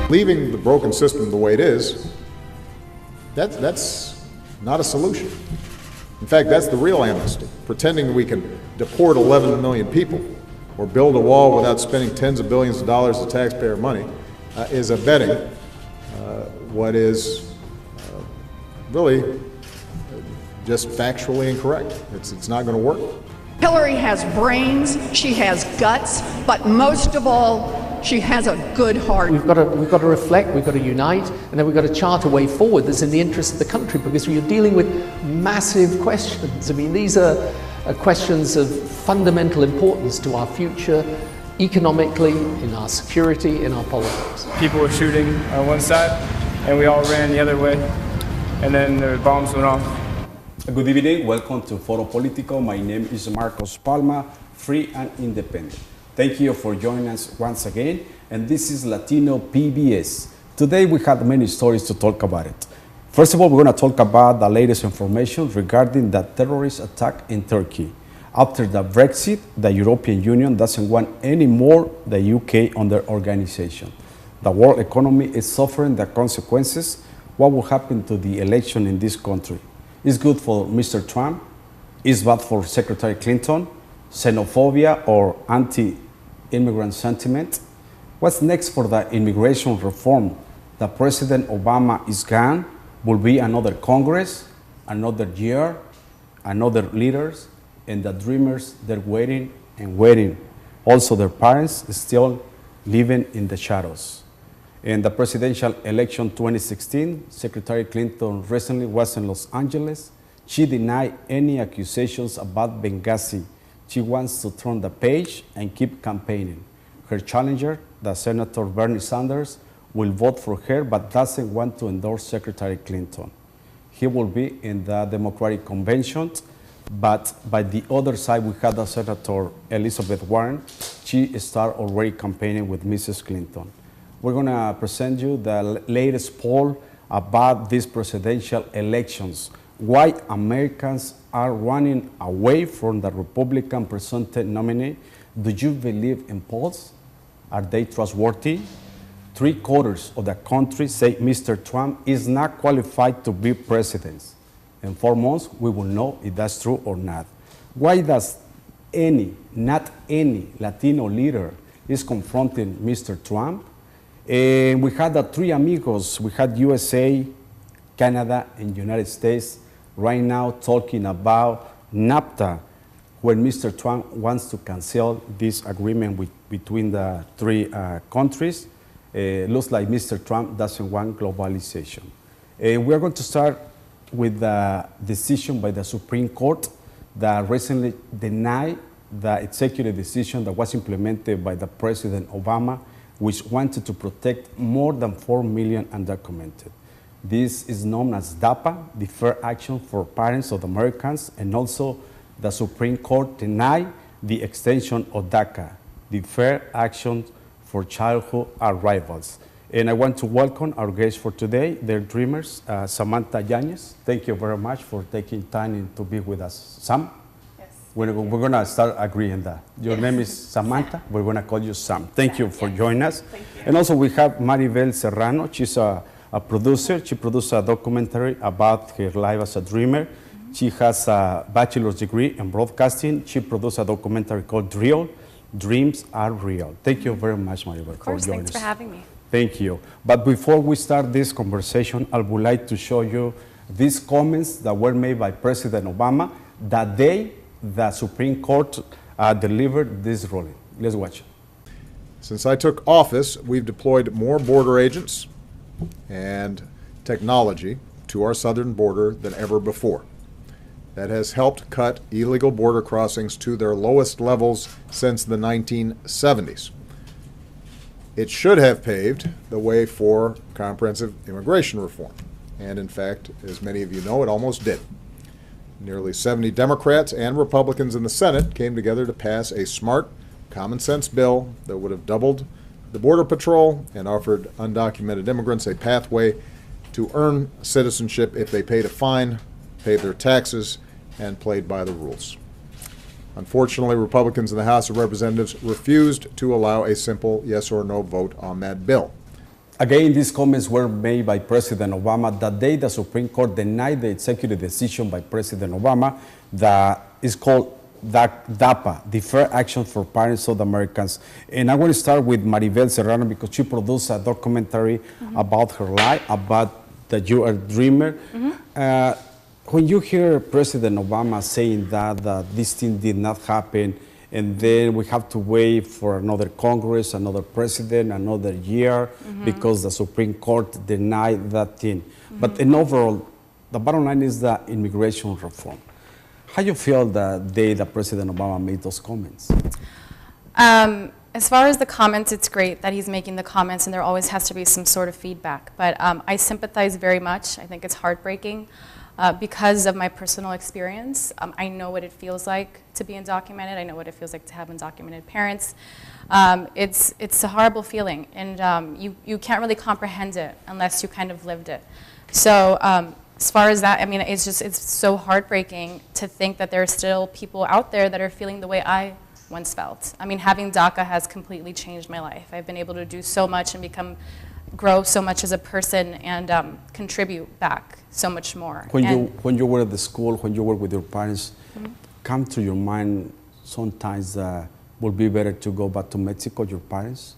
Leaving the broken system the way it is, that's not a solution. In fact, that's the real amnesty. Pretending we can deport 11 million people or build a wall without spending tens of billions of dollars of taxpayer money is abetting what is really just factually incorrect. It's not going to work. Hillary has brains, she has guts, but most of all, she has a good heart. We've got to reflect, we've got to unite, and then we've got to chart a way forward that's in the interest of the country, because you're dealing with massive questions. I mean, these are questions of fundamental importance to our future, economically, in our security, in our politics. People were shooting on one side, and we all ran the other way, and then the bombs went off. Good evening, welcome to Foro Politico. My name is Marcos Palma, free and independent. Thank you for joining us once again, and this is Latino PBS. Today we had many stories to talk about it. First of all, we're going to talk about the latest information regarding the terrorist attack in Turkey. After the Brexit, the European Union doesn't want any more the UK on their organization. The world economy is suffering the consequences. What will happen to the election in this country? It's good for Mr. Trump, it's bad for Secretary Clinton, xenophobia or anti-immigrant sentiment. What's next for the immigration reform? The President Obama is gone, will be another Congress, another year, another leaders, and the dreamers, they're waiting and waiting. Also, their parents still living in the shadows. In the presidential election 2016, Secretary Clinton recently was in Los Angeles. She denied any accusations about Benghazi. She wants to turn the page and keep campaigning. Her challenger, the Senator Bernie Sanders, will vote for her but doesn't want to endorse Secretary Clinton. He will be in the Democratic Convention, but by the other side, we had the Senator Elizabeth Warren. She started already campaigning with Mrs. Clinton. We're going to present you the latest poll about these presidential elections. Why Americans are running away from the Republican presented nominee. Do you believe in polls? Are they trustworthy? 3/4 of the country say Mr. Trump is not qualified to be president. In 4 months, we will know if that's true or not. Why does not any Latino leader is confronting Mr. Trump? And we had the three amigos. We had USA, Canada, and United States right now talking about NAFTA, when Mr. Trump wants to cancel this agreement between the three countries. Looks like Mr. Trump doesn't want globalization. We're going to start with the decision by the Supreme Court that recently denied the executive decision that was implemented by the President Obama, which wanted to protect more than 4 million undocumented. This is known as DAPA, Deferred Action for Parents of Americans, and also the Supreme Court denied the extension of DACA, Deferred Action for Childhood Arrivals. And I want to welcome our guests for today, they're dreamers. Samantha Yanez, thank you very much for taking time to be with us. Sam? We're going to start agreeing that. Your name is Samantha. We're going to call you Sam. Thank you for joining us. Thank you. And also we have Maribel Serrano. She's a producer. She produced a documentary about her life as a dreamer. She has a bachelor's degree in broadcasting. She produced a documentary called Real, Dreams Are Real. Thank you very much, Maribel, of course, for joining us. Thanks for having me. Thank you. But before we start this conversation, I would like to show you these comments that were made by President Obama that day the Supreme Court delivered this ruling. Let's watch it. Since I took office, we've deployed more border agents and technology to our southern border than ever before. That has helped cut illegal border crossings to their lowest levels since the 1970s. It should have paved the way for comprehensive immigration reform. And in fact, as many of you know, it almost did. Nearly 70 Democrats and Republicans in the Senate came together to pass a smart, common-sense bill that would have doubled the Border Patrol and offered undocumented immigrants a pathway to earn citizenship if they paid a fine, paid their taxes, and played by the rules. Unfortunately, Republicans in the House of Representatives refused to allow a simple yes or no vote on that bill. Again, these comments were made by President Obama the day the Supreme Court denied the executive decision by President Obama that is called DAPA, Deferred Action for Parents of Americans. And I want to start with Maribel Serrano because she produced a documentary about her life, about that you are a dreamer. When you hear President Obama saying that this thing did not happen, and then we have to wait for another Congress, another president, another year, because the Supreme Court denied that thing. But in overall, the bottom line is the immigration reform. How you feel the day that President Obama made those comments? As far as the comments, it's great that he's making the comments, and there always has to be some sort of feedback. But I sympathize very much. I think it's heartbreaking. Because of my personal experience, I know what it feels like to be undocumented. I know what it feels like to have undocumented parents. It's a horrible feeling, and you can't really comprehend it unless you kind of lived it. So as far as that, I mean, it's so heartbreaking to think that there are still people out there that are feeling the way I once felt. I mean, having DACA has completely changed my life. I've been able to do so much and grow so much as a person and contribute back so much more. When you were at the school, when you were with your parents, come to your mind sometimes would be better to go back to Mexico, your parents?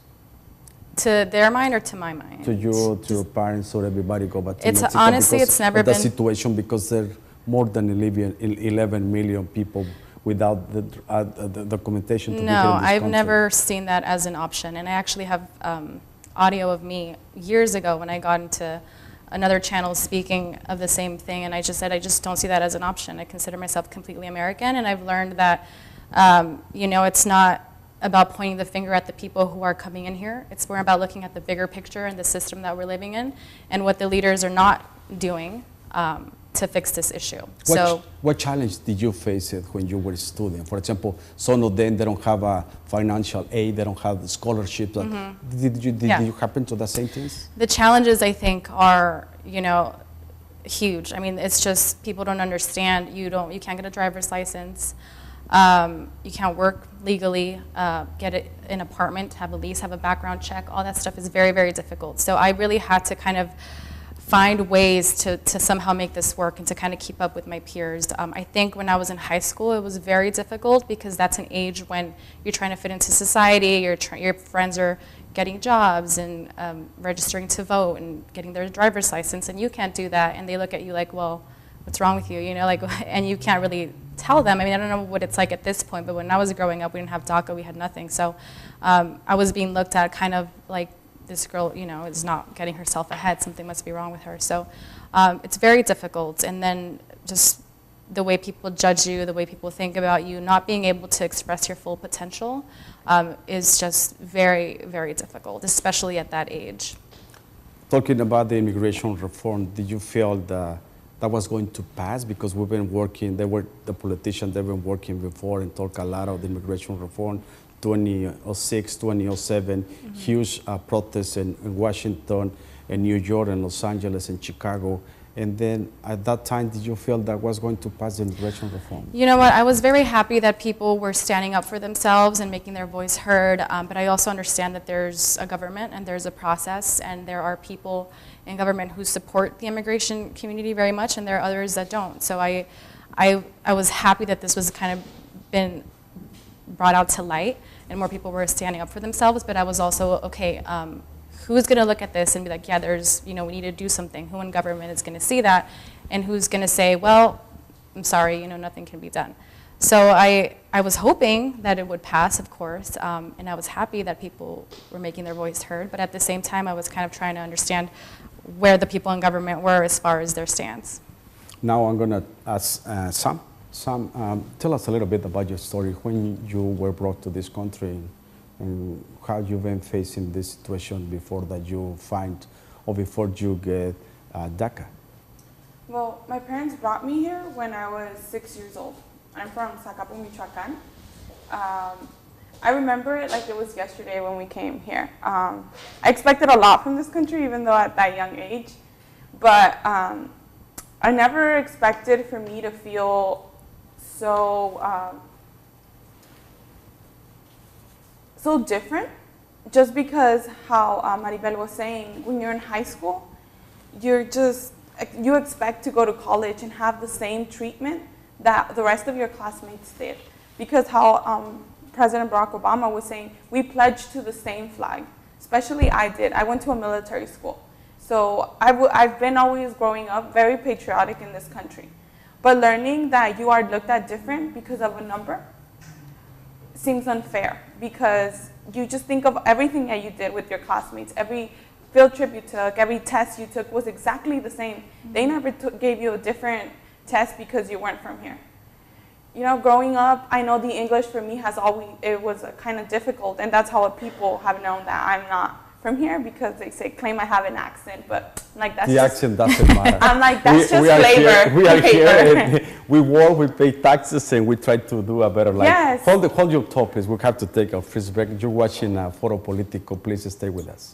To their mind or to my mind? To your parents or everybody go back to Mexico? Honestly, it's never been... the situation, because there are more than 11 million people without the documentation to be here in this No, I've country. never seen that as an option. And I actually have audio of me years ago when I got into another channel speaking of the same thing, and I just said I just don't see that as an option. I consider myself completely American, and I've learned that you know, it's not about pointing the finger at the people who are coming in here. It's more about looking at the bigger picture and the system that we're living in and what the leaders are not doing to fix this issue. What challenge did you face when you were a student? For example, some of them, they don't have a financial aid, they don't have scholarships. Did you happen to the same things? The challenges, I think, are, you know, huge. I mean, it's just people don't understand. You can't get a driver's license. You can't work legally, get an apartment, have a lease, have a background check. All that stuff is very, very difficult. So I really had to kind of find ways to somehow make this work and to kind of keep up with my peers. I think when I was in high school, it was very difficult because that's an age when you're trying to fit into society, your friends are getting jobs and registering to vote and getting their driver's license, and you can't do that, and they look at you like, well, what's wrong with you, you know, like, and you can't really tell them. I mean, I don't know what it's like at this point, but when I was growing up, we didn't have DACA, we had nothing, so I was being looked at kind of like, this girl, you know, is not getting herself ahead, something must be wrong with her. So it's very difficult. And then just the way people judge you, the way people think about you, not being able to express your full potential is just very, very difficult, especially at that age. Talking about the immigration reform, did you feel that was going to pass? Because we've been working, the politicians, they've been working before and talk a lot of the immigration reform. 2006, 2007, huge protests in Washington, in New York, and Los Angeles, and Chicago. And then at that time, did you feel that was going to pass the immigration reform? You know what, I was very happy that people were standing up for themselves and making their voice heard, but I also understand that there's a government and there's a process, and there are people in government who support the immigration community very much, and there are others that don't. So I was happy that this was kind of been brought out to light and more people were standing up for themselves, but I was also, okay, who's gonna look at this and be like, yeah, there's, you know, we need to do something. Who in government is gonna see that? And who's gonna say, well, I'm sorry, you know, nothing can be done. So I was hoping that it would pass, of course, and I was happy that people were making their voice heard, but at the same time, I was kind of trying to understand where the people in government were as far as their stance. Now I'm gonna ask Sam, tell us a little bit about your story, when you were brought to this country and how you've been facing this situation before that you find, or before you get DACA. Well, my parents brought me here when I was 6 years old. I'm from Zacapu, Michoacan. I remember it like it was yesterday when we came here. I expected a lot from this country, even though at that young age, but I never expected for me to feel so different just because how Maribel was saying, when you're in high school, you expect to go to college and have the same treatment that the rest of your classmates did. Because how President Barack Obama was saying, we pledged to the same flag. Especially I did. I went to a military school. So I've been always growing up very patriotic in this country. But learning that you are looked at different because of a number seems unfair, because you just think of everything that you did with your classmates. Every field trip you took, every test you took was exactly the same. They never gave you a different test because you weren't from here. You know, growing up, I know the English for me it was kind of difficult, and that's how people have known that I'm not from here, because they claim I have an accent, but like that's the accent doesn't matter. I'm like, that's just flavor. We are here, and we work, we pay taxes, and we try to do a better life. Yes. Hold your thought, please. We have to take a first break. You're watching Foro Politico. Please stay with us.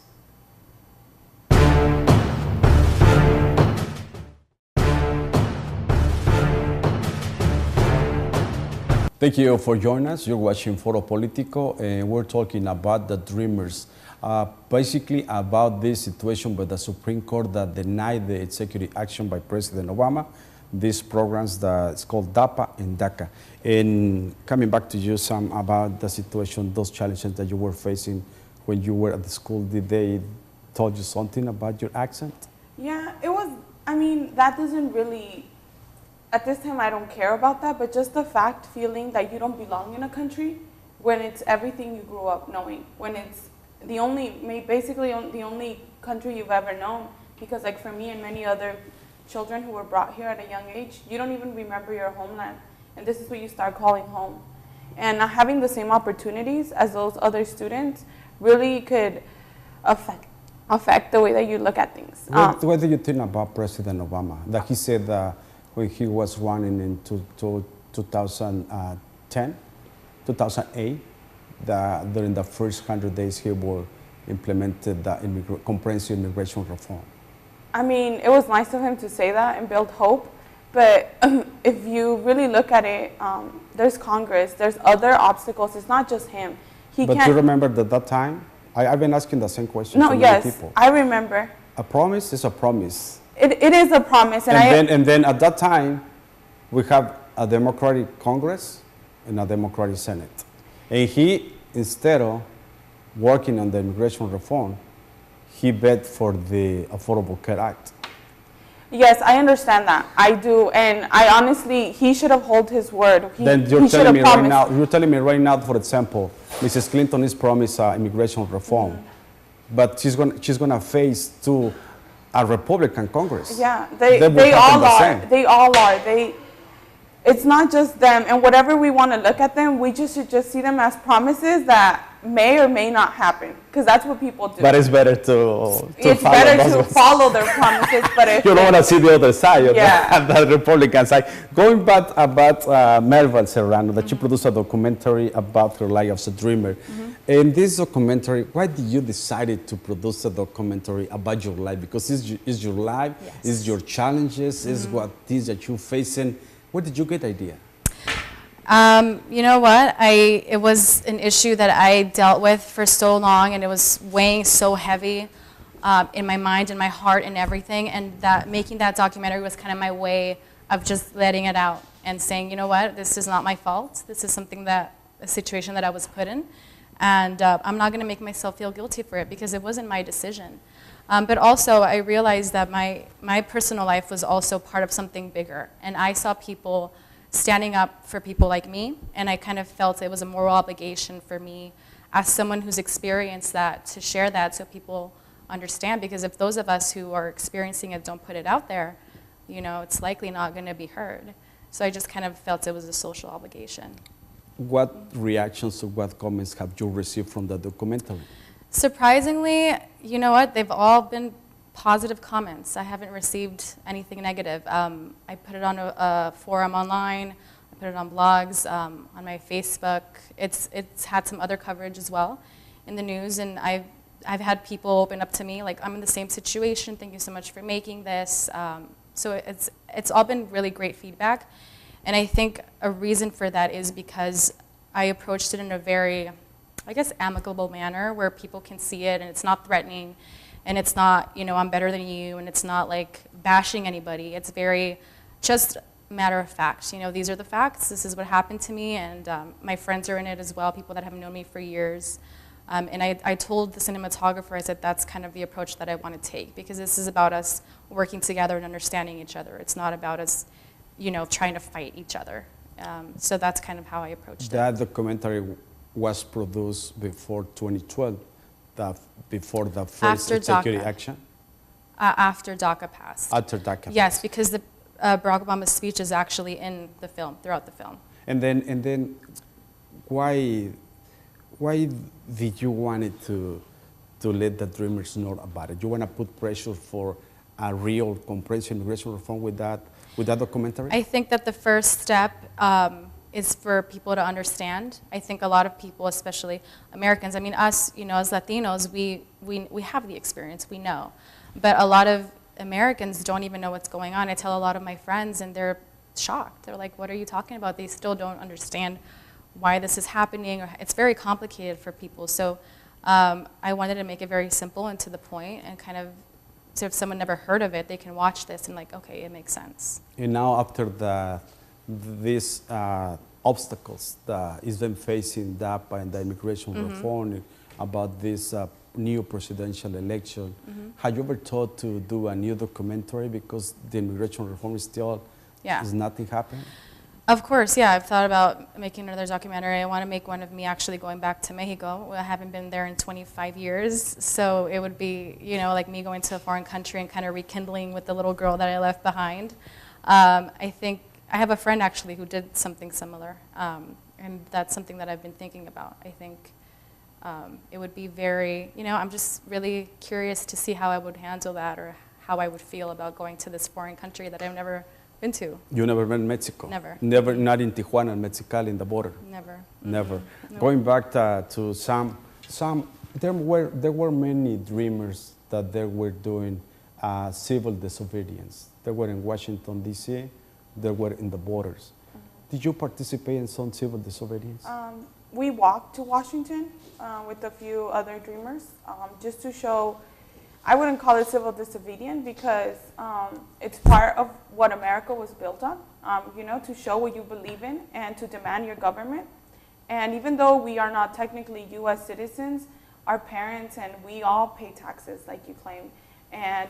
Thank you for joining us. You're watching Foro Politico, and we're talking about the Dreamers. Basically about this situation with the Supreme Court that denied the executive action by President Obama. These programs it's called DAPA and DACA. And coming back to you, Sam, about the situation, those challenges that you were facing when you were at the school, did they tell you something about your accent? Yeah, it was, I mean, that doesn't really, at this time I don't care about that, but just the fact feeling that you don't belong in a country when it's everything you grew up knowing, when it's basically the only country you've ever known. Because like for me and many other children who were brought here at a young age, you don't even remember your homeland. And this is what you start calling home. And not having the same opportunities as those other students really could affect the way that you look at things. What do you think about President Obama? That he said that when he was running in 2008, that during the first 100 days he will implemented the comprehensive immigration reform. I mean, it was nice of him to say that and build hope, but if you really look at it, there's Congress, there's other obstacles. It's not just him. But you remember that time? I've been asking the same question to many people. I remember. A promise is a promise. It is a promise. And then at that time, we have a Democratic Congress and a Democratic Senate. And he, instead of working on the immigration reform, he bet for the Affordable Care Act. Yes, I understand that. I do. And I honestly, he should have held his word. Then you're telling me right now, for example, Mrs. Clinton is promised immigration reform, but she's gonna face a Republican Congress. Yeah, they all are. They all are. It's not just them, and whatever we want to look at them, we should just see them as promises that may or may not happen, because that's what people do. But it's better to follow their promises. But if you don't want to see the other side, yeah. the Republican side. Going back about Maribel Serrano, that you produced a documentary about her life as a dreamer. In this documentary, why did you decide to produce a documentary about your life? Because it's your life, it's your challenges, it's what it is that you're facing. Where did you get the idea? You know what? It was an issue that I dealt with for so long, and it was weighing so heavy in my mind and my heart and everything. And that making that documentary was kind of my way of just letting it out and saying, you know what? This is not my fault. This is a situation that I was put in, and I'm not going to make myself feel guilty for it because it wasn't my decision. But also, I realized that my personal life was also part of something bigger, and I saw people standing up for people like me, and I kind of felt it was a moral obligation for me as someone who's experienced that to share that so people understand, because if those of us who are experiencing it don't put it out there, you know, it's likely not going to be heard. So I just kind of felt it was a social obligation. What reactions or what comments have you received from the documentary? Surprisingly, you know what, they've all been positive comments. I haven't received anything negative. I put it on a forum online, I put it on blogs, on my Facebook. It's had some other coverage as well in the news, and I've had people open up to me like, I'm in the same situation, thank you so much for making this. So it's all been really great feedback, and I think a reason for that is because I approached it in a very I guess, amicable manner where people can see it and it's not threatening and it's not, you know, I'm better than you, and it's not like bashing anybody. It's very just matter of fact. You know, these are the facts. This is what happened to me, and my friends are in it as well, people that have known me for years. And I told the cinematographer, I said, that's kind of the approach that I want to take, because this is about us working together and understanding each other. It's not about us, you know, trying to fight each other. So that's kind of how I approached it. That documentary was produced before 2012, before the first security action? After DACA passed. After DACA Yes, passed. because the Barack Obama's speech is actually in the film, throughout the film. And then why did you want it to let the Dreamers know about it? You want to put pressure for a real comprehensive immigration reform with that documentary? I think that the first step is for people to understand. I think a lot of people, especially Americans, I mean us, you know, as Latinos, we have the experience, we know. But a lot of Americans don't even know what's going on. I tell a lot of my friends and they're shocked. They're like, what are you talking about? They still don't understand why this is happening. Or it's very complicated for people. So I wanted to make it very simple and to the point, and kind of, so if someone never heard of it, they can watch this and like, okay, it makes sense. And now after these obstacles that is been facing DAPA and the immigration reform, about this new presidential election, have you ever thought to do a new documentary, because the immigration reform is still, is nothing happening? Of course, yeah. I've thought about making another documentary. I want to make one of me actually going back to Mexico. I haven't been there in 25 years, so it would be, you know, like me going to a foreign country and kind of rekindling with the little girl that I left behind. I think I have a friend actually who did something similar, and that's something that I've been thinking about. I think it would be very, you know, I'm just really curious to see how I would handle that, or how I would feel about going to this foreign country that I've never been to. You never been to Mexico? Never. Never, not in Tijuana and Mexicali, in the border? Never. Never. No. Going back to some, there were many dreamers that they were doing civil disobedience. They were in Washington, D.C., they were in the borders. Did you participate in some civil disobedience? We walked to Washington with a few other dreamers, just to show, I wouldn't call it civil disobedience, because it's part of what America was built on, you know, to show what you believe in and to demand your government. And even though we are not technically U.S. citizens, our parents and we all pay taxes, like you claim. And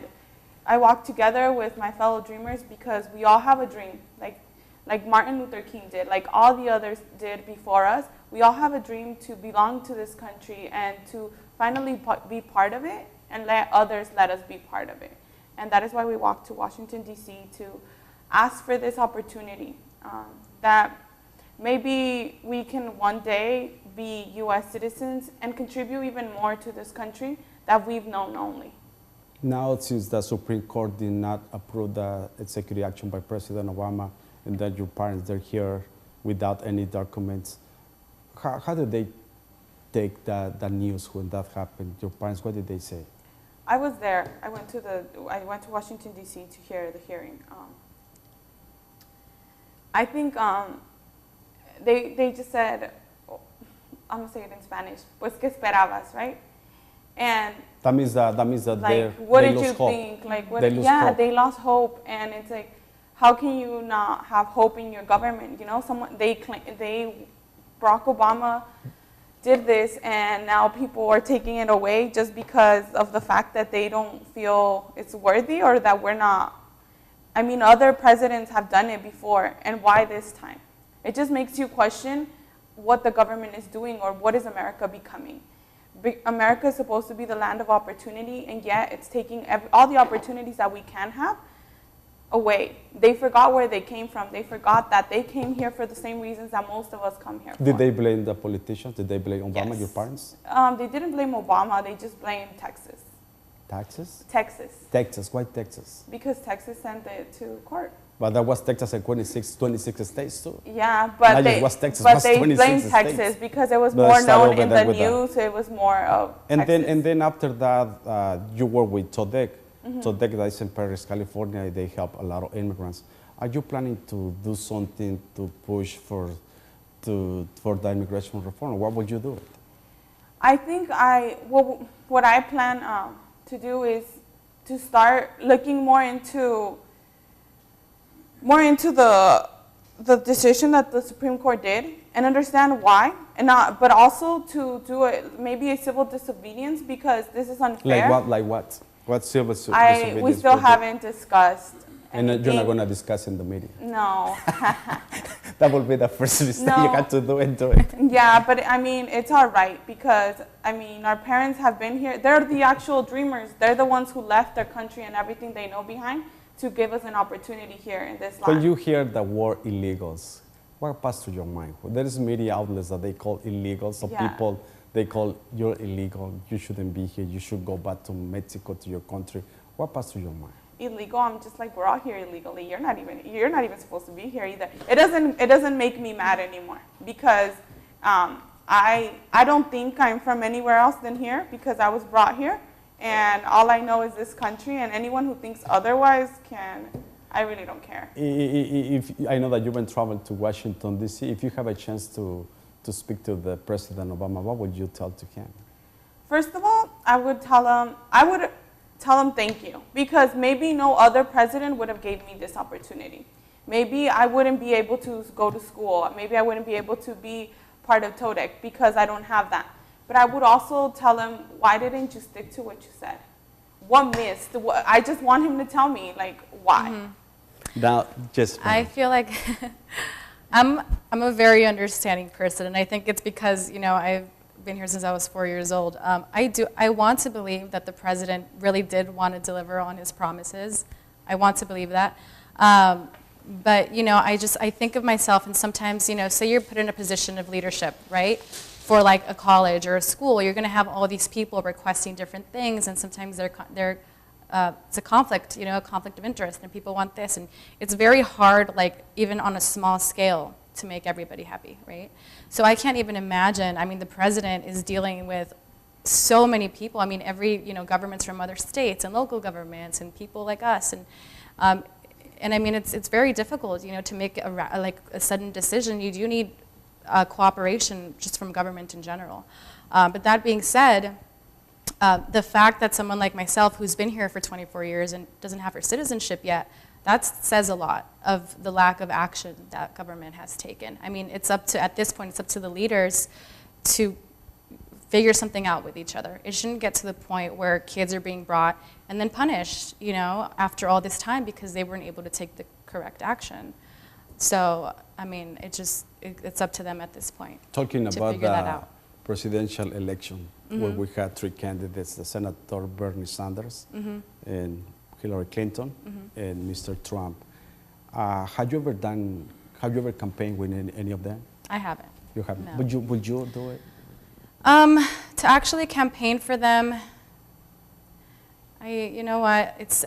I walked together with my fellow dreamers because we all have a dream, like Martin Luther King did, like all the others did before us. We all have a dream to belong to this country and to finally be part of it, and let others let us be part of it. And that is why we walked to Washington, D.C. to ask for this opportunity, that maybe we can one day be U.S. citizens and contribute even more to this country that we've known only. Now, since the Supreme Court did not approve the executive action by President Obama, and then your parents, they're here without any documents, how did they take the news when that happened? Your parents, what did they say? I was there. I went to Washington, D.C. to hear the hearing. I think they just said, I'm gonna say it in Spanish, pues que esperabas, right? And that means that like, what did you think? Like, what? They lost hope, and it's like, how can you not have hope in your government? You know, Barack Obama did this, and now people are taking it away just because of the fact that they don't feel it's worthy, or that we're not. I mean, other presidents have done it before, and why this time? It just makes you question what the government is doing, or what is America becoming. America is supposed to be the land of opportunity, and yet it's taking all the opportunities that we can have away. They forgot where they came from. They forgot that they came here for the same reasons that most of us come here for. Did they blame the politicians? Did they blame Obama, yes. Your parents? They didn't blame Obama. They just blamed Texas. Texas? Texas. Texas. Why Texas? Because Texas sent it to court. But that was Texas and 26 states too. Yeah, but they blamed Texas because it was more known in the news. It was more of Texas. And then after that, you work with TODEC. TODEC that is in Paris, California. They help a lot of immigrants. Are you planning to do something to push for the immigration reform? What would you do? I think what I plan to do is to start looking more into the decision that the Supreme Court did and understand why, and not, but also to do maybe a civil disobedience because this is unfair. Like what? What civil disobedience? We still haven't discussed. And you're not going to discuss in the meeting? No. That will be the first mistake you got to do and do it. Yeah, but I mean, it's all right because, I mean, our parents have been here. They're the actual dreamers. They're the ones who left their country and everything they know behind to give us an opportunity here in this land. When you hear the word illegals, what passes through your mind? There is media outlets that they call illegals. Some people, they call you're illegal. You shouldn't be here. You should go back to Mexico, to your country. What passes through your mind? Illegal. I'm just like, we're all here illegally. You're not even supposed to be here either. It doesn't make me mad anymore because I don't think I'm from anywhere else than here because I was brought here. And all I know is this country, and anyone who thinks otherwise I really don't care. If I know that you've been traveling to Washington, D.C., if you have a chance to speak to the President Obama, what would you tell to him? First of all, I would tell him thank you, because maybe no other president would have gave me this opportunity. Maybe I wouldn't be able to go to school. Maybe I wouldn't be able to be part of TODEC because I don't have that. But I would also tell him, why didn't you stick to what you said? What missed? I just want him to tell me, like, why? Mm-hmm. Now, just I feel like I'm a very understanding person, and I think it's because, you know, I've been here since I was 4 years old. I want to believe that the president really did want to deliver on his promises. I want to believe that. But, you know, I think of myself, and sometimes, you know, say you're put in a position of leadership, right? For like a college or a school, you're going to have all these people requesting different things, and sometimes it's a conflict, you know, a conflict of interest, and people want this, and it's very hard, like even on a small scale, to make everybody happy, right? So I can't even imagine. I mean, the president is dealing with so many people. I mean, governments from other states and local governments and people like us, and I mean, it's very difficult, you know, to make a sudden decision. You do need cooperation just from government in general. But that being said, the fact that someone like myself who's been here for 24 years and doesn't have her citizenship yet, that says a lot of the lack of action that government has taken. I mean, at this point, it's up to the leaders to figure something out with each other. It shouldn't get to the point where kids are being brought and then punished, you know, after all this time because they weren't able to take the correct action. So, I mean, it's up to them at this point. Talking to about figure that out. Presidential election, where we had three candidates, the Senator Bernie Sanders, and Hillary Clinton, and Mr. Trump. Have you ever campaigned with any of them? I haven't. You haven't? No. Would you do it? To actually campaign for them, you know what,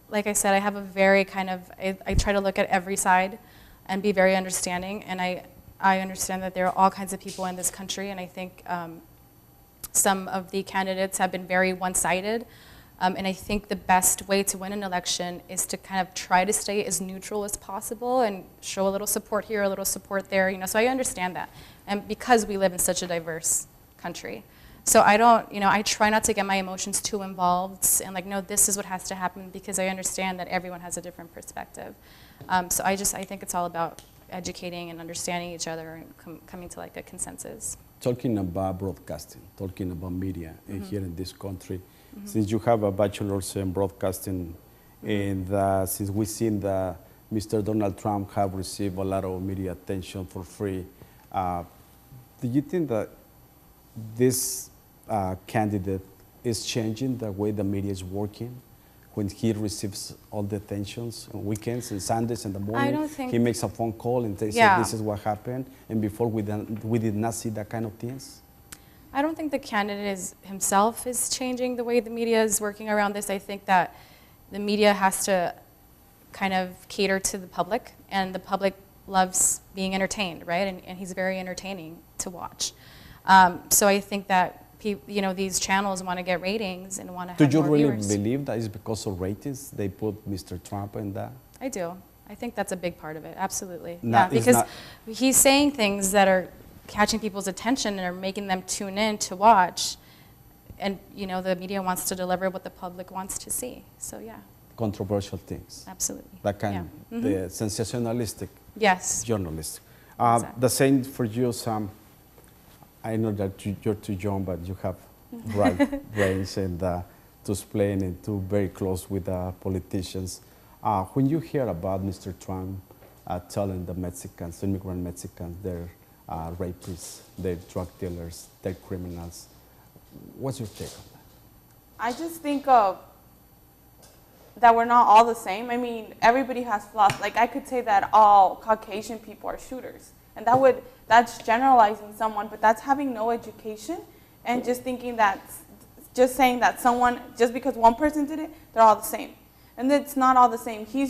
like I said, I have a very I try to look at every side and be very understanding, and I understand that there are all kinds of people in this country, and I think some of the candidates have been very one-sided, and I think the best way to win an election is to kind of try to stay as neutral as possible and show a little support here, a little support there, you know, so I understand that, and because we live in such a diverse country. So I try not to get my emotions too involved and like, no, this is what has to happen because I understand that everyone has a different perspective. So I think it's all about educating and understanding each other and coming to like a consensus. Talking about broadcasting, talking about media here in this country, since you have a bachelor's in broadcasting, and since we've seen that Mr. Donald Trump have received a lot of media attention for free, do you think that this candidate is changing the way the media is working? When he receives all the attentions on weekends and Sundays in the morning, he makes a phone call and they say this is what happened, and before we did not see that kind of things? I don't think the candidate himself is changing the way the media is working around this. I think that the media has to kind of cater to the public, and the public loves being entertained, right? And he's very entertaining to watch. So I think that these channels want to get ratings and want to have more viewers. Do you really believe that it's because of ratings they put Mr. Trump in that? I do. I think that's a big part of it, absolutely. Yeah, because he's saying things that are catching people's attention and are making them tune in to watch. And, you know, the media wants to deliver what the public wants to see. So, yeah. Controversial things. Absolutely. That kind of the sensationalistic yes. journalist. Exactly. The same for you, Sam. I know that you're too young, but you have bright brains and to explain and to very close with politicians. When you hear about Mr. Trump telling the Mexicans, immigrant Mexicans, they're rapists, they're drug dealers, they're criminals, what's your take on that? I just think that we're not all the same. I mean, everybody has flaws. Like, I could say that all Caucasian people are shooters. And that's generalizing someone, but that's having no education and just thinking that, just saying that someone, just because one person did it, they're all the same. And it's not all the same. He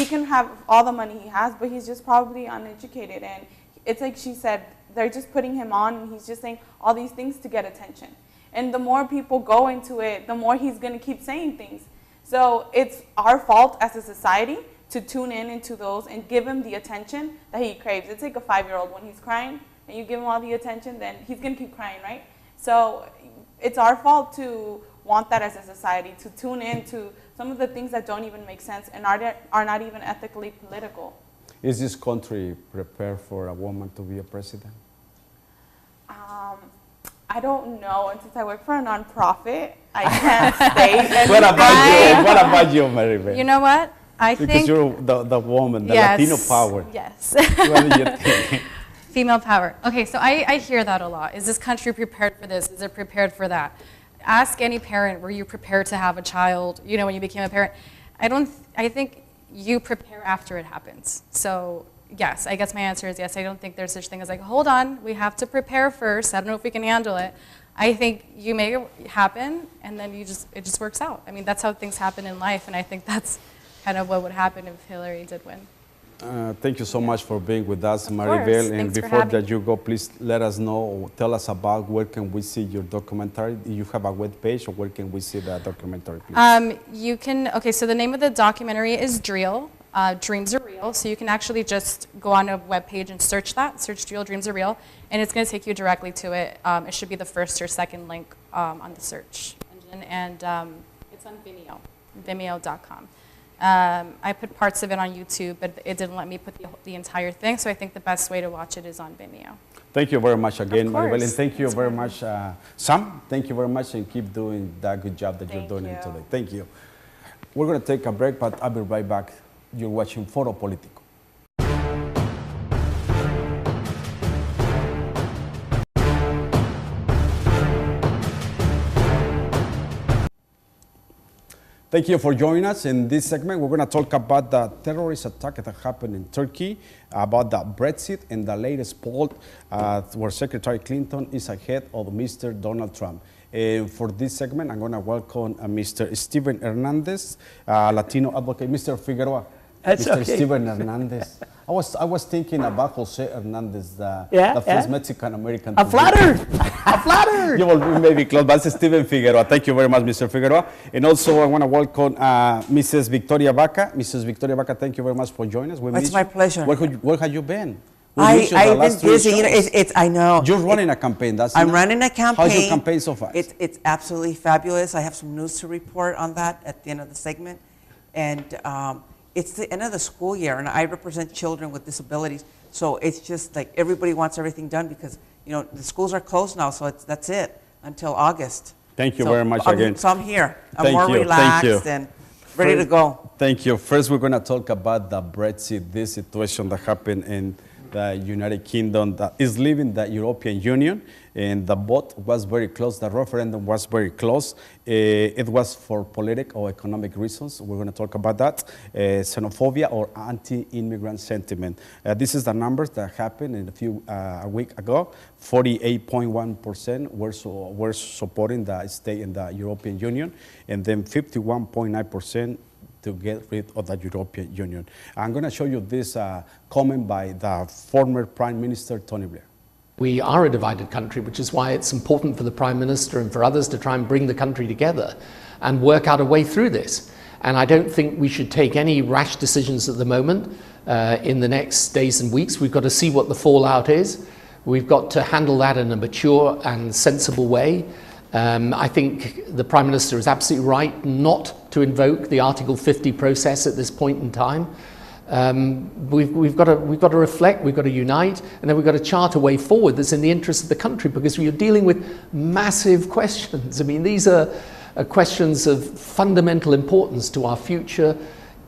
can have all the money he has, but he's just probably uneducated. And it's like she said, they're just putting him on, and he's just saying all these things to get attention. And the more people go into it, the more he's going to keep saying things. So it's our fault as a society to tune in into those and give him the attention that he craves. It's like a 5-year-old. When he's crying and you give him all the attention, then he's going to keep crying, right? So it's our fault to want that as a society, to tune in to some of the things that don't even make sense and are not even ethically political. Is this country prepared for a woman to be a president? I don't know. And since I work for a nonprofit, I can't state. What about you, Maribel? You know what? I because think you're the woman, the yes, Latino power. Yes. What do you think? Female power. Okay, so I hear that a lot. Is this country prepared for this? Is it prepared for that? Ask any parent, were you prepared to have a child, you know, when you became a parent? I think you prepare after it happens. So yes, I guess my answer is yes. I don't think there's such thing as like, hold on, we have to prepare first. I don't know if we can handle it. I think you make it happen, and then it just works out. I mean, that's how things happen in life, and I think that's kind of what would happen if Hillary did win. Thank you so much for being with us, Maribel. And before that you go, please let us know, tell us about where can we see your documentary. Do you have a web page, or where can we see the documentary, please? You can, okay, so the name of the documentary is Dreal, Dreams Are Real. So you can actually just go on a web page and search that, search Dreal, Dreams Are Real, and it's going to take you directly to it. It should be the first or second link on the search engine, and it's on Vimeo, vimeo.com. I put parts of it on YouTube, but it didn't let me put the entire thing, so I think the best way to watch it is on Vimeo. Thank you very much again, Maribel, and thank you That's very much, Sam. Thank you very much, and keep doing that good job that you're doing today. Thank you. We're going to take a break, but I'll be right back. You're watching Foro Politico. Thank you for joining us. In this segment, we're going to talk about the terrorist attack that happened in Turkey, about the Brexit, and the latest poll where Secretary Clinton is ahead of Mr. Donald Trump. For this segment, I'm going to welcome Mr. Steven Hernandez, Latino advocate. Mr. Figueroa. That's Mr. okay. Steven Hernandez. I was thinking about Jose Hernandez, the first Mexican American. I'm flattered. I'm flattered. You will maybe close, but it's Steven Figueroa. Thank you very much, Mr. Figueroa. And also, I want to welcome Mrs. Victoria Vaca. Mrs. Victoria Vaca, thank you very much for joining us. It's my pleasure. Where have you been? I've been busy. You know, I know. You're running a campaign. I'm running a campaign. How's your campaign so far? It's absolutely fabulous. I have some news to report on that at the end of the segment. And it's the end of the school year, and I represent children with disabilities. So it's just like everybody wants everything done because, you know, the schools are closed now, so that's it until August. Thank you very much again. So I'm here. I'm more relaxed and ready to go. Thank you. First, we're going to talk about the Brexit, this situation that happened in the United Kingdom that is leaving the European Union, and the vote was very close. The referendum was very close. It was for political or economic reasons. We're going to talk about that. Xenophobia or anti-immigrant sentiment. This is the numbers that happened in a week ago. 48.1% were supporting the stay in the European Union, and then 51.9% to get rid of the European Union. I'm going to show you this comment by the former Prime Minister, Tony Blair. We are a divided country, which is why it's important for the Prime Minister and for others to try and bring the country together and work out a way through this. And I don't think we should take any rash decisions at the moment in the next days and weeks. We've got to see what the fallout is. We've got to handle that in a mature and sensible way. I think the Prime Minister is absolutely right not to invoke the Article 50 process at this point in time. We've got to reflect, we've got to unite, and then we've got to chart a way forward that's in the interest of the country, because you're dealing with massive questions. I mean, these are questions of fundamental importance to our future,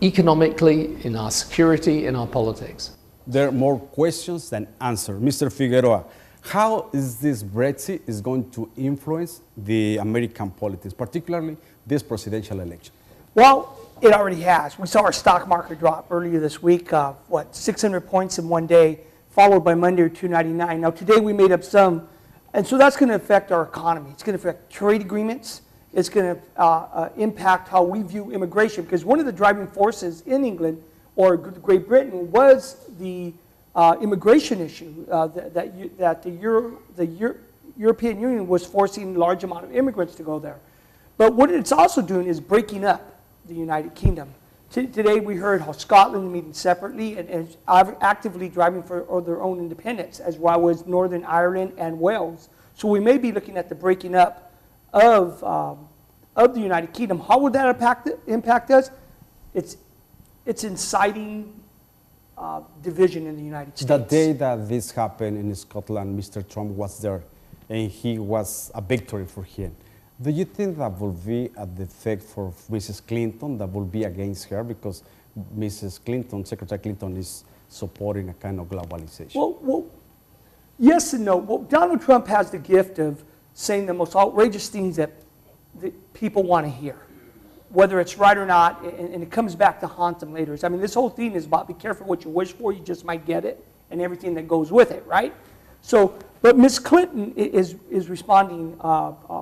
economically, in our security, in our politics. There are more questions than answers. Mr. Figueroa, how is this Brexit is going to influence the American politics, particularly this presidential election? Well, it already has. We saw our stock market drop earlier this week, 600 points in one day, followed by Monday 299. Now today we made up some, and so that's going to affect our economy. It's going to affect trade agreements. It's going to impact how we view immigration, because one of the driving forces in England or Great Britain was the immigration issue that the European Union was forcing a large amount of immigrants to go there. But what it's also doing is breaking up the United Kingdom. Today we heard how Scotland meeting separately and is actively driving for their own independence, as well as Northern Ireland and Wales. So we may be looking at the breaking up of the United Kingdom. How would that impact us? It's inciting division in the United States. The day that this happened in Scotland, Mr. Trump was there, and he was a victory for him. Do you think that will be an effect for Mrs. Clinton, that will be against her, because Mrs. Clinton, Secretary Clinton, is supporting a kind of globalization? Well, yes and no. Well, Donald Trump has the gift of saying the most outrageous things that people want to hear, whether it's right or not, and it comes back to haunt them later. I mean, this whole thing is about be careful what you wish for, you just might get it, and everything that goes with it, right? So, but Ms. Clinton is responding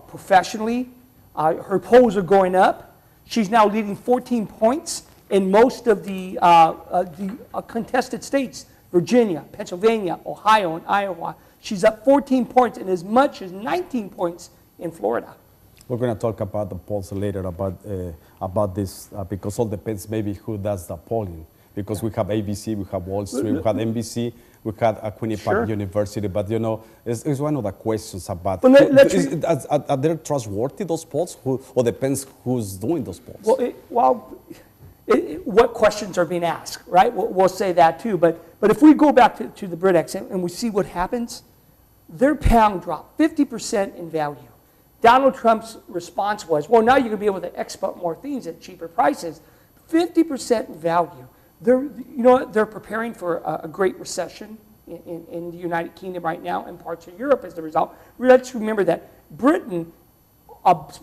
professionally. Her polls are going up. She's now leading 14 points in most of the contested states, Virginia, Pennsylvania, Ohio, and Iowa. She's up 14 points and as much as 19 points in Florida. We're going to talk about the polls later about this because all depends maybe who does the polling. Because we have ABC, we have Wall Street, we have NBC, we have Quinnipiac University, but you know, it's one of the questions about, are they trustworthy, those polls, or depends who's doing those polls? What questions are being asked, right? We'll say that too, but if we go back to the BritX and we see what happens, their pound dropped 50% in value. Donald Trump's response was, well, now you're going to be able to export more things at cheaper prices. 50% value. They're preparing for a great recession in the United Kingdom right now and parts of Europe as a result. Let's remember that Britain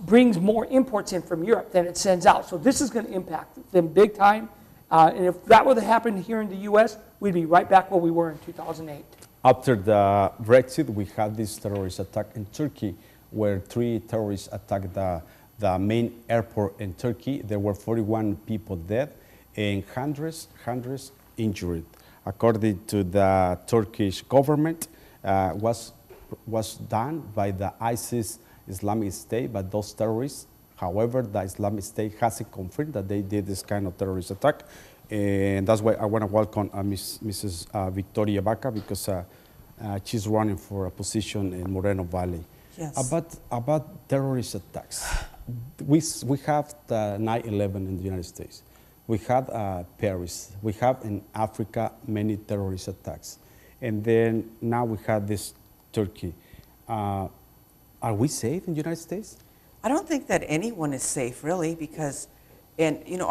brings more imports in from Europe than it sends out. So this is going to impact them big time. And if that were to happen here in the U.S., we'd be right back where we were in 2008. After the Brexit, we had this terrorist attack in Turkey, where 3 terrorists attacked the main airport in Turkey. There were 41 people dead and hundreds injured. According to the Turkish government, was done by the ISIS Islamic State, by those terrorists. However, the Islamic State hasn't confirmed that they did this kind of terrorist attack. And that's why I want to welcome Mrs. Victoria Baca, because she's running for a position in Moreno Valley. Yes. About terrorist attacks, we have the 9/11 in the United States. We had Paris. We have in Africa many terrorist attacks. And then now we have this Turkey. Are we safe in the United States? I don't think that anyone is safe, really, because, and you know,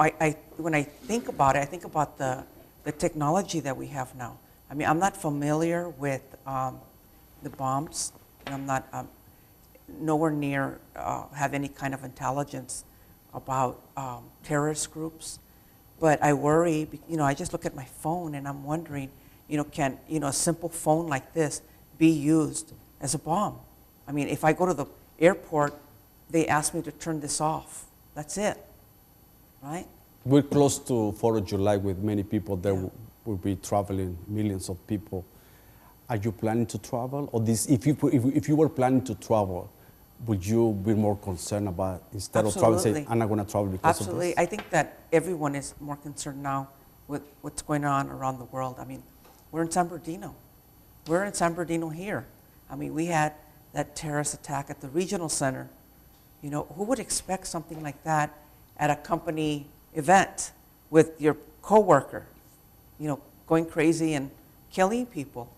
when I think about it, I think about the technology that we have now. I mean, I'm not familiar with the bombs, and I'm not nowhere near have any kind of intelligence about terrorist groups. But I worry, you know, I just look at my phone and I'm wondering, you know, can, you know, a simple phone like this be used as a bomb? I mean, if I go to the airport, they ask me to turn this off. That's it, right? We're close to 4th of July with many people there. Yeah. Will be traveling, millions of people. Are you planning to travel? Or this, if you were planning to travel, would you be more concerned about, instead of traveling, say, I'm not going to travel because of this? I think that everyone is more concerned now with what's going on around the world. I mean, we're in San Bernardino. We're in San Bernardino here. I mean, we had that terrorist attack at the regional center. You know, who would expect something like that at a company event with your coworker, you know, going crazy and killing people?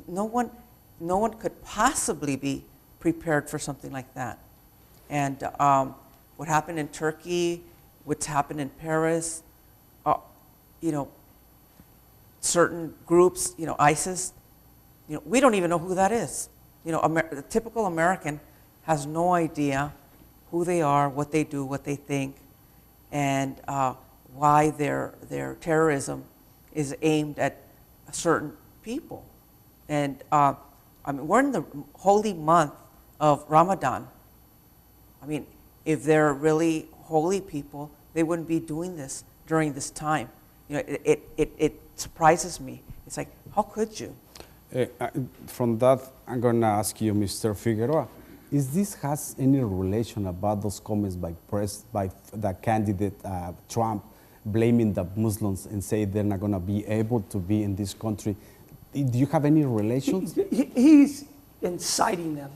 No one could possibly be prepared for something like that. And what happened in Turkey, what's happened in Paris, you know, certain groups, you know, ISIS, you know, we don't even know who that is. You know, the typical American has no idea who they are, what they do, what they think, and why their terrorism is aimed at certain people. And I mean, we're in the holy month of Ramadan. I mean, if they're really holy people, they wouldn't be doing this during this time. You know, it surprises me. It's like, how could you? From that, I'm going to ask you, Mr. Figueroa, is this has any relation about those comments by the candidate Trump blaming the Muslims and say they're not going to be able to be in this country? Do you have any relations? He's inciting them.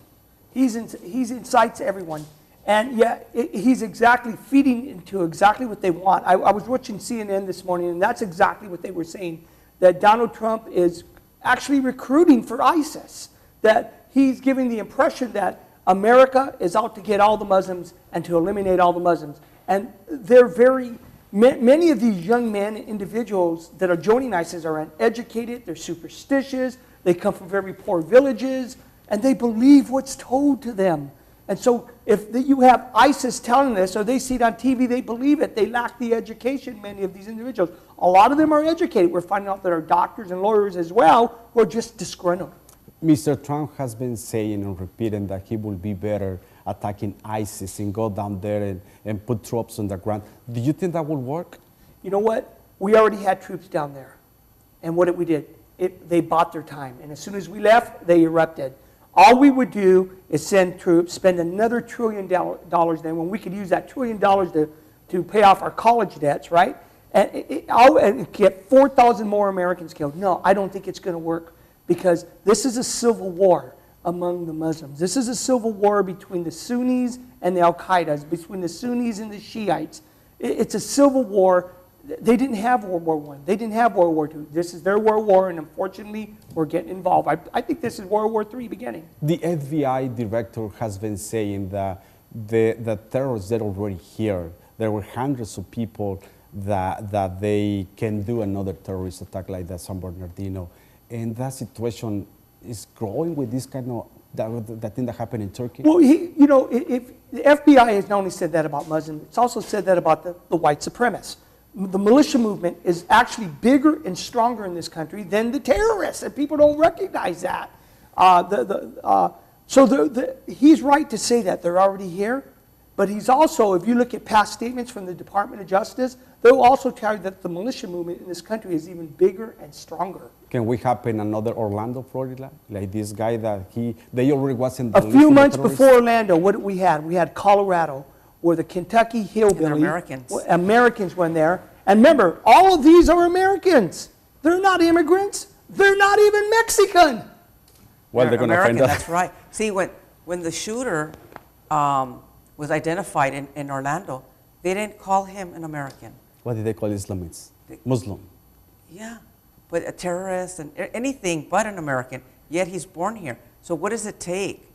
He's incites everyone. And yeah, he's exactly feeding into exactly what they want. I was watching CNN this morning, and that's exactly what they were saying, that Donald Trump is actually recruiting for ISIS, that he's giving the impression that America is out to get all the Muslims and to eliminate all the Muslims. And they're many of these young men, individuals that are joining ISIS are uneducated, they're superstitious, they come from very poor villages, and they believe what's told to them. And so if you have ISIS telling this, or they see it on TV, they believe it. They lack the education, many of these individuals. A lot of them are educated. We're finding out there are doctors and lawyers as well who are just disgruntled. Mr. Trump has been saying and repeating that he will be better attacking ISIS and go down there and put troops on the ground. Do you think that will work? You know what? We already had troops down there. And what did we did? They bought their time. And as soon as we left, they erupted. All we would do is send troops, spend another $1 trillion then when we could use that $1 trillion to pay off our college debts, right? And get 4,000 more Americans killed. No, I don't think it's going to work, because this is a civil war among the Muslims. This is a civil war between the Sunnis and the Al-Qaedas, between the Sunnis and the Shiites. It's a civil war. They didn't have World War I. They didn't have World War II. This is their World War, and unfortunately, we're getting involved. I think this is World War III beginning. The FBI director has been saying that the terrorists are already here. There were hundreds of people that they can do another terrorist attack like that San Bernardino. And that situation is growing with this kind of, that thing that happened in Turkey? Well, you know, if the FBI has not only said that about Muslims, it's also said that about the white supremacists. The militia movement is actually bigger and stronger in this country than the terrorists, and people don't recognize that. He's right to say that they're already here, but he's also, if you look at past statements from the Department of Justice, they'll also tell you that the militia movement in this country is even bigger and stronger. Can we happen another Orlando, Florida, like this guy that they already was in the list? A few months before Orlando, what did we had? We had Colorado, where the Kentucky hillbilly Americans went there. And remember, all of these are Americans. They're not immigrants. They're not even Mexican. Well, they're going to find out. That's right. See, when the shooter was identified in Orlando, they didn't call him an American. What did they call Islamists? Muslim. Yeah, but a terrorist and anything but an American, yet he's born here. So what does it take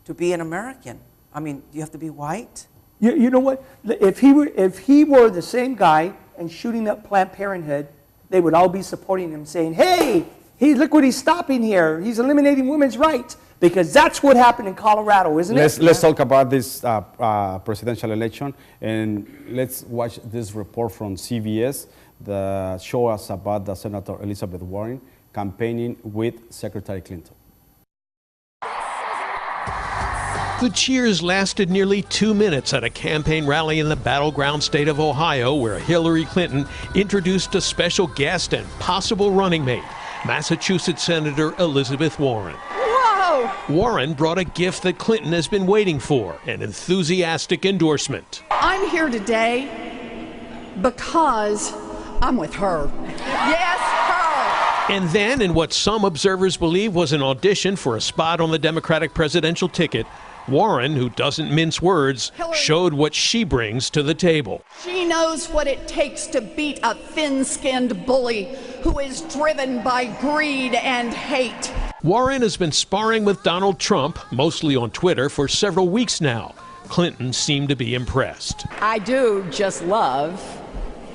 to be an American? I mean, you have to be white? You know what? If he were the same guy and shooting up Planned Parenthood, they would all be supporting him, saying, hey, look what he's stopping here. He's eliminating women's rights. Because that's what happened in Colorado, isn't it? Let's talk about this presidential election, and let's watch this report from CBS that shows us about the Senator Elizabeth Warren campaigning with Secretary Clinton. The cheers lasted nearly 2 minutes at a campaign rally in the battleground state of Ohio, where Hillary Clinton introduced a special guest and possible running mate, Massachusetts Senator Elizabeth Warren. Whoa! Warren brought a gift that Clinton has been waiting for, an enthusiastic endorsement. I'm here today because I'm with her. Yes, her. And then, in what some observers believe was an audition for a spot on the Democratic presidential ticket, Warren, who doesn't mince words, showed what she brings to the table. She knows what it takes to beat a thin-skinned bully who is driven by greed and hate. Warren has been sparring with Donald Trump, mostly on Twitter, for several weeks now. Clinton seemed to be impressed. I do just love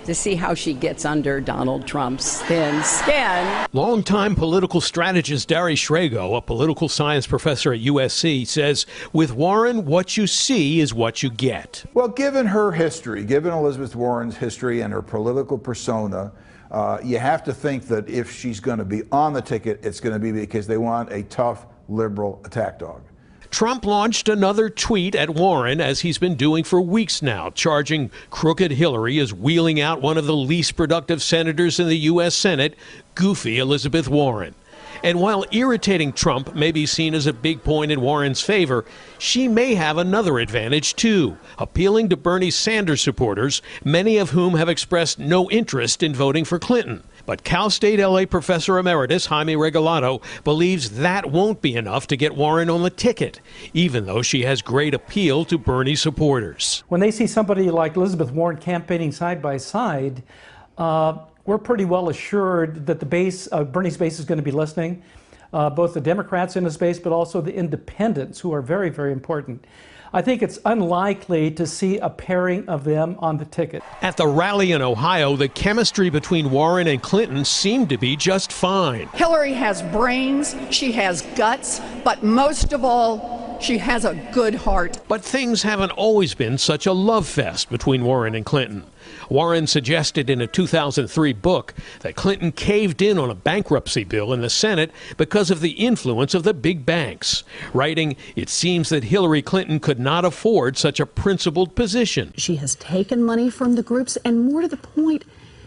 to see how she gets under Donald Trump's thin skin. Longtime political strategist Dari Schrago, a political science professor at USC, says with Warren, what you see is what you get. Well, given her history, given Elizabeth Warren's history and her political persona, you have to think that if she's going to be on the ticket, it's going to be because they want a tough liberal attack dog. Trump launched another tweet at Warren, as he's been doing for weeks now, charging crooked Hillary as wheeling out one of the least productive senators in the U.S. Senate, goofy Elizabeth Warren. And while irritating Trump may be seen as a big point in Warren's favor, she may have another advantage, too, appealing to Bernie Sanders supporters, many of whom have expressed no interest in voting for Clinton. But Cal State LA professor emeritus Jaime Regalado believes that won't be enough to get Warren on the ticket, even though she has great appeal to Bernie supporters. When they see somebody like Elizabeth Warren campaigning side by side, we're pretty well assured that the base, Bernie's base, is going to be listening. Both the Democrats in his base, but also the independents, who are very, very important. I think it's unlikely to see a pairing of them on the ticket. At the rally in Ohio, the chemistry between Warren and Clinton seemed to be just fine. Hillary has brains, she has guts, but most of all, she has a good heart. But things haven't always been such a love fest between Warren and Clinton. Warren suggested in a 2003 book that Clinton caved in on a bankruptcy bill in the Senate because of the influence of the big banks, writing, "It seems that Hillary Clinton could not afford such a principled position." She has taken money from the groups, and more to the point,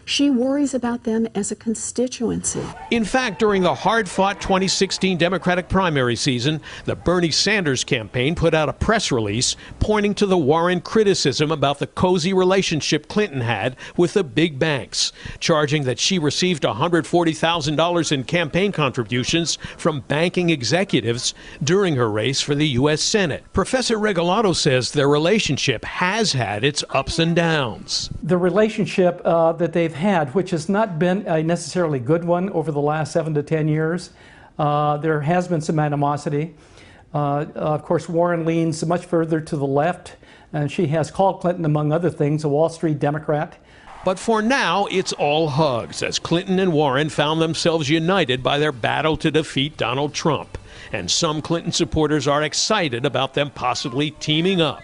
she worries about them as a constituency. In fact, during the hard-fought 2016 Democratic primary season, the Bernie Sanders campaign put out a press release pointing to the Warren criticism about the cozy relationship Clinton had with the big banks, charging that she received $140,000 in campaign contributions from banking executives during her race for the U.S. Senate. Professor Regalado says their relationship has had its ups and downs. The relationship that they've had, which has not been a necessarily good one over the last 7 to 10 years. There has been some animosity. Of course, Warren leans much further to the left, and she has called Clinton, among other things, a Wall Street Democrat. But for now, it's all hugs, as Clinton and Warren found themselves united by their battle to defeat Donald Trump. And some Clinton supporters are excited about them possibly teaming up.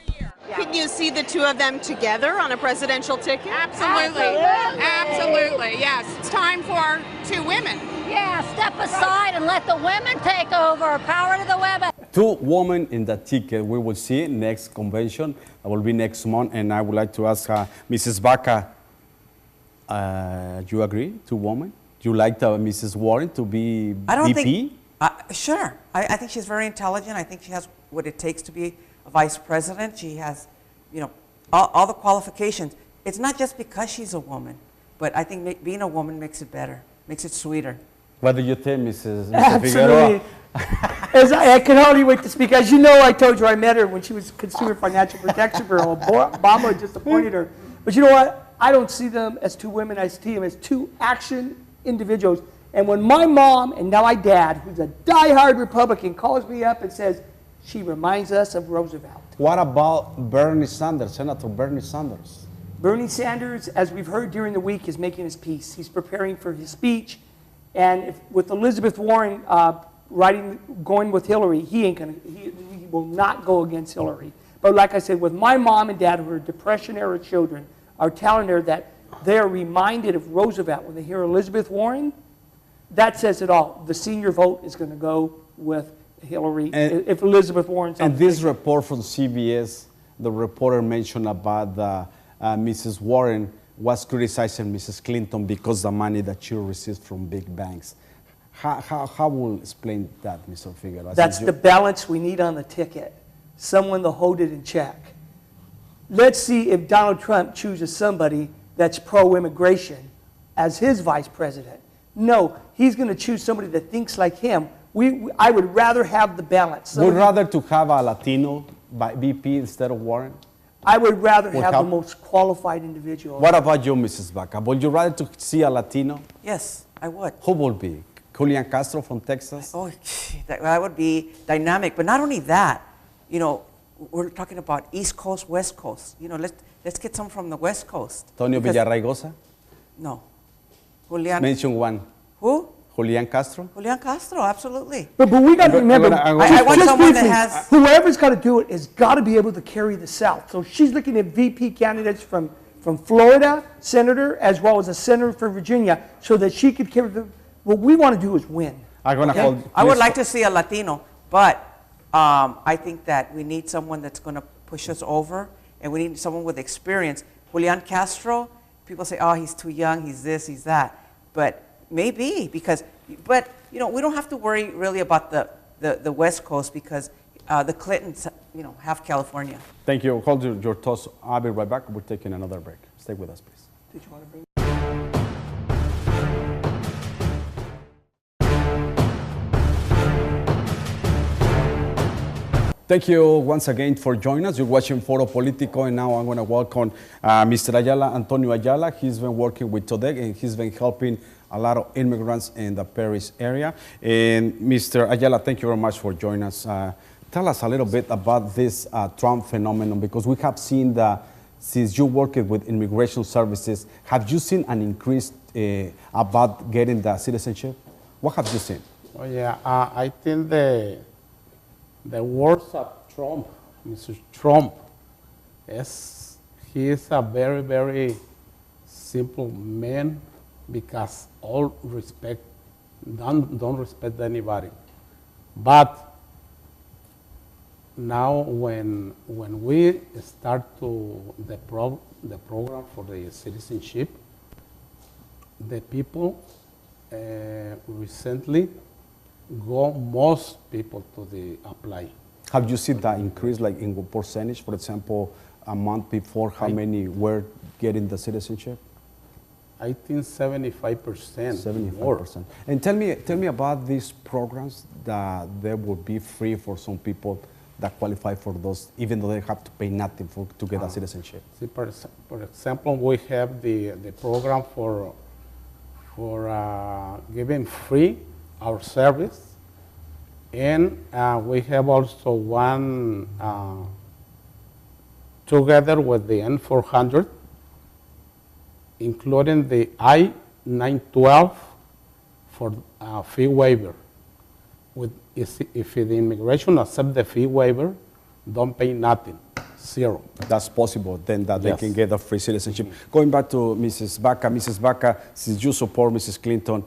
Can you see the two of them together on a presidential ticket? Absolutely. Absolutely, yes. It's time for two women. Yeah, step aside and let the women take over. Power to the women. Two women in the ticket. We will see next convention. That will be next month. And I would like to ask Mrs. Baca, you agree? Two women? Do you like Mrs. Warren to be VP? Sure. I think she's very intelligent. I think she has what it takes to be a vice president. She has, all the qualifications. It's not just because she's a woman, but I think being a woman makes it better, makes it sweeter. What do you think, Mrs. Absolutely. I can hardly wait to speak. As you know, I told you I met her when she was Consumer Financial Protection Bureau. Obama just appointed her. But you know what? I don't see them as two women. I see them as two action individuals. And when my mom and now my dad, who's a diehard Republican, calls me up and says, she reminds us of Roosevelt. What about Bernie Sanders, Senator Bernie Sanders? Bernie Sanders, as we've heard during the week, is making his peace. He's preparing for his speech. And with Elizabeth Warren going with Hillary, he will not go against Hillary. But like I said, with my mom and dad, who are Depression-era children, are telling her that they are reminded of Roosevelt when they hear Elizabeth Warren. That says it all. The senior vote is going to go with Hillary if Elizabeth Warren's on. And this report from CBS, the reporter mentioned about Mrs. Warren was criticizing Mrs. Clinton because the money that she received from big banks. How will you explain that, Mr. Figueroa? That's the balance we need on the ticket. Someone to hold it in check. Let's see if Donald Trump chooses somebody that's pro-immigration as his vice president. No, he's going to choose somebody that thinks like him. I would rather have the balance. Would rather to have a Latino VP instead of Warren? I would rather Would have help? the most qualified individual. What about you, Mrs. Baca? Would you rather to see a Latino? Yes, I would. Who would be? Julian Castro from Texas? Oh, that would be dynamic. But not only that, you know, we're talking about East Coast, West Coast. You know, let's get some from the West Coast. Antonio Because- Villarraigosa? No. Julian. Mention one. Who? Julian Castro? Julian Castro, absolutely. But we got to remember, I want just someone that briefly, has. whoever's got to do it has got to be able to carry the South. So she's looking at VP candidates from Florida, senator, as well as a senator for Virginia, so that she could carry the. What we want to do is win. I'm gonna Okay? hold. I would like to see a Latino, but I think that we need someone that's going to push us over, and we need someone with experience. Julian Castro, people say, oh, he's too young, he's this, he's that. But maybe, but you know, we don't have to worry really about the West Coast because the Clintons, you know, have California. Thank you. Hold your thoughts. I'll be right back. We're taking another break. Stay with us, please. Did you want to bring? Thank you once again for joining us. You're watching Foro Politico, and now I'm going to welcome Mr. Ayala, Antonio Ayala. He's been working with TODEC, and he's been helping a lot of immigrants in the Paris area. And Mr. Ayala, thank you very much for joining us. Tell us a little bit about this Trump phenomenon, because we have seen that since you worked with immigration services, have you seen an increase about getting the citizenship? What have you seen? Oh yeah, I think the words of Trump, Mr. Trump, he is a very, very simple man because all respect, don't respect anybody. But now when we start the program for the citizenship, the people recently most people to the apply. Have you seen that increase, like in percentage? For example, a month before, how many were getting the citizenship? I think 75%. 75%. And tell me about these programs that they would be free for some people that qualify for those, even though they have to pay nothing to get a citizenship. See, for example, we have the program for giving free our service, and we have also one together with the N400, including the I-912 for fee waiver. If the immigration accept the fee waiver, don't pay nothing, zero. That's possible, then that they can get a free citizenship. Going back to Mrs. Baca, since you support Mrs. Clinton,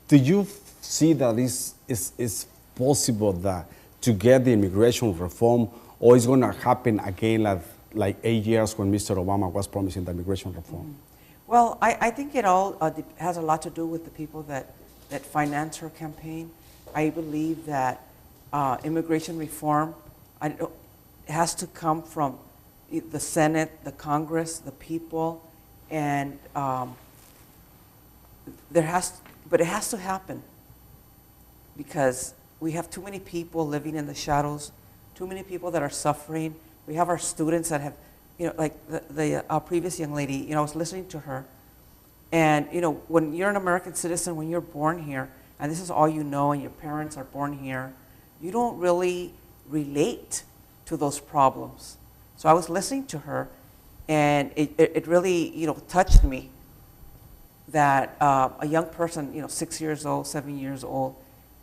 do you see that it's possible that to get the immigration reform, or it's going to happen again like 8 years when Mr. Obama was promising the immigration reform? Well, I think it all has a lot to do with the people that finance her campaign. I believe that immigration reform has to come from the Senate, the Congress, the people, and it has to happen because we have too many people living in the shadows, too many people that are suffering. We have our students that have, you know, like the previous young lady, you know, I was listening to her, and, you know, when you're an American citizen, when you're born here, and this is all you know, and your parents are born here, you don't really relate to those problems. So I was listening to her, and it really, you know, touched me that a young person, you know, 6 years old, 7 years old,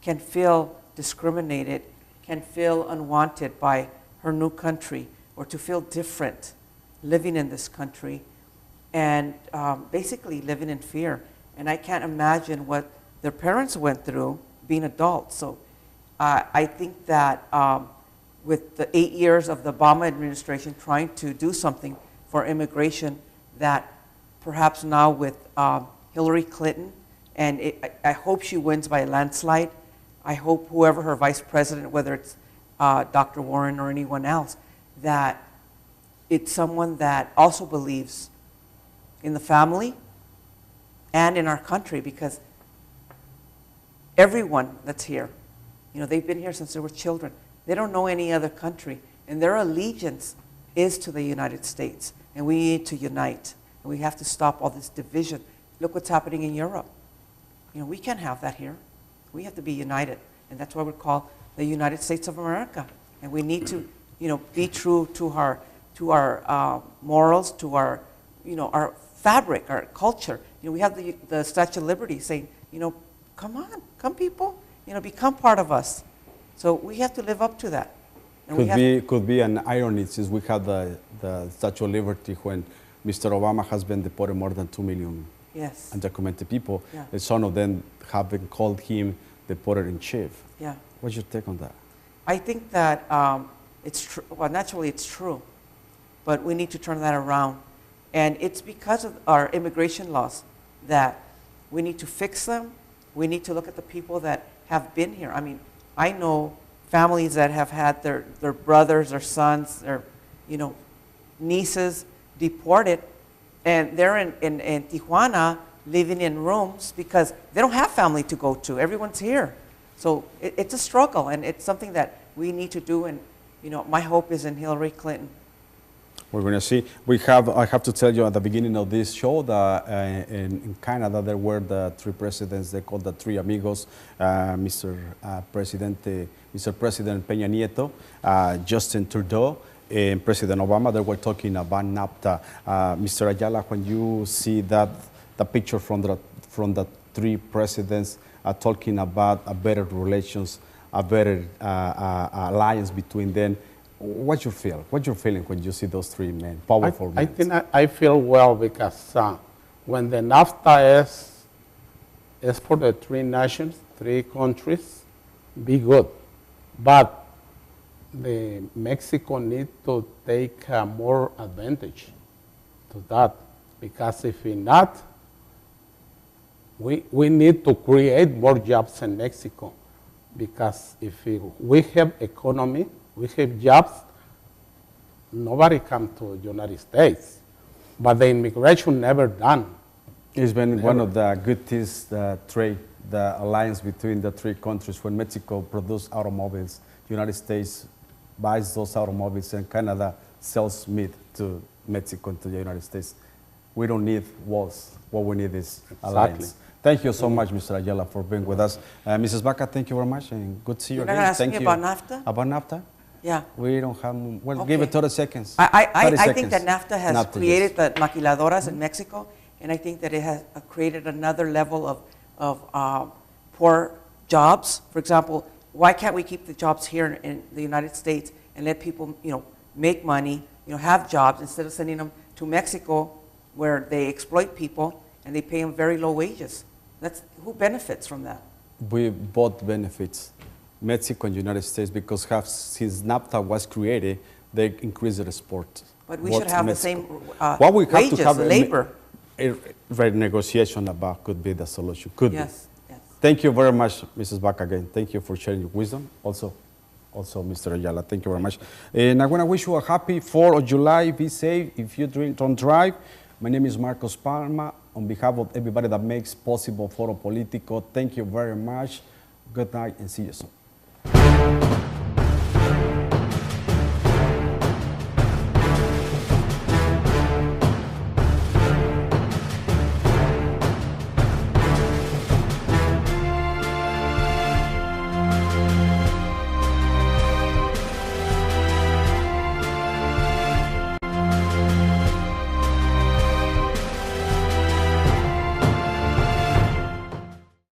can feel discriminated, can feel unwanted by her new country, or to feel different living in this country, and basically living in fear. And I can't imagine what their parents went through being adults. So I think that with the 8 years of the Obama administration trying to do something for immigration, that perhaps now with Hillary Clinton, and I hope she wins by a landslide. I hope whoever her vice president, whether it's Dr. Warren or anyone else, that it's someone that also believes in the family and in our country, because everyone that's here, they've been here since they were children. They don't know any other country, and their allegiance is to the United States, and we need to unite, and we have to stop all this division. Look what's happening in Europe. We can't have that here. We have to be united, and that's why we're called the United States of America, and we need to, be true to our morals, to our, our fabric, our culture. We have the Statue of Liberty saying, come on, come people, become part of us. So we have to live up to that. And could be an irony, since we have the Statue of Liberty, when Mr. Obama has been deported more than 2 million undocumented people. Yeah. And some of them have been called him deporter in chief. Yeah. What's your take on that? I think that it's true. Well, naturally it's true, but we need to turn that around. And it's because of our immigration laws that we need to fix them. We need to look at the people that have been here. I mean, I know families that have had their brothers or sons or, nieces deported, and they're in Tijuana living in rooms because they don't have family to go to. Everyone's here. So it's a struggle, and it's something that we need to do, and my hope is in Hillary Clinton. We're going to see. I have to tell you at the beginning of this show that in Canada there were the three presidents. They called the three amigos, Mr. President Peña Nieto, Justin Trudeau, and President Obama. They were talking about NAFTA. Mr. Ayala, when you see the picture from the three presidents talking about a better relations, a better alliance between them, what's your feel? What's your feeling when you see those three men, powerful men? I think I feel well because when the NAFTA is for the three nations, three countries, be good. But Mexico need to take more advantage to that, because if we not, we need to create more jobs in Mexico, because if we have economy, we have jobs, nobody come to the United States. But the immigration never done. It's been one of the good things, the trade, the alliance between the three countries. When Mexico produces automobiles, the United States buys those automobiles, and Canada sells meat to Mexico and to the United States. We don't need walls. What we need is alliance. Thank you so much, Mr. Ayala, for being with us. Mrs. Baca, thank you very much, and good to see you again. You're not Thank asking you. about NAFTA? About NAFTA? Yeah. We don't have, well, Okay. give it 30 seconds. I think that NAFTA has NAFTA, created yes. the maquiladoras in Mexico, and I think that it has created another level of poor jobs. For example, why can't we keep the jobs here in the United States and let people, make money, have jobs, instead of sending them to Mexico, where they exploit people and they pay them very low wages? Who benefits from that? We both benefits, Mexico and United States, because since NAFTA was created, they increased the export. But we should have the same we have wages, to have labor. A renegotiation about could be the solution. Could Yes, be. yes. Thank you very much, Mrs. Baca, again. Thank you for sharing your wisdom. Also, Mr. Ayala, thank you very much. And I want to wish you a happy 4th of July. Be safe. If you don't drive. My name is Marcos Palma. On behalf of everybody that makes possible Foro Politico, thank you very much. Good night and see you soon.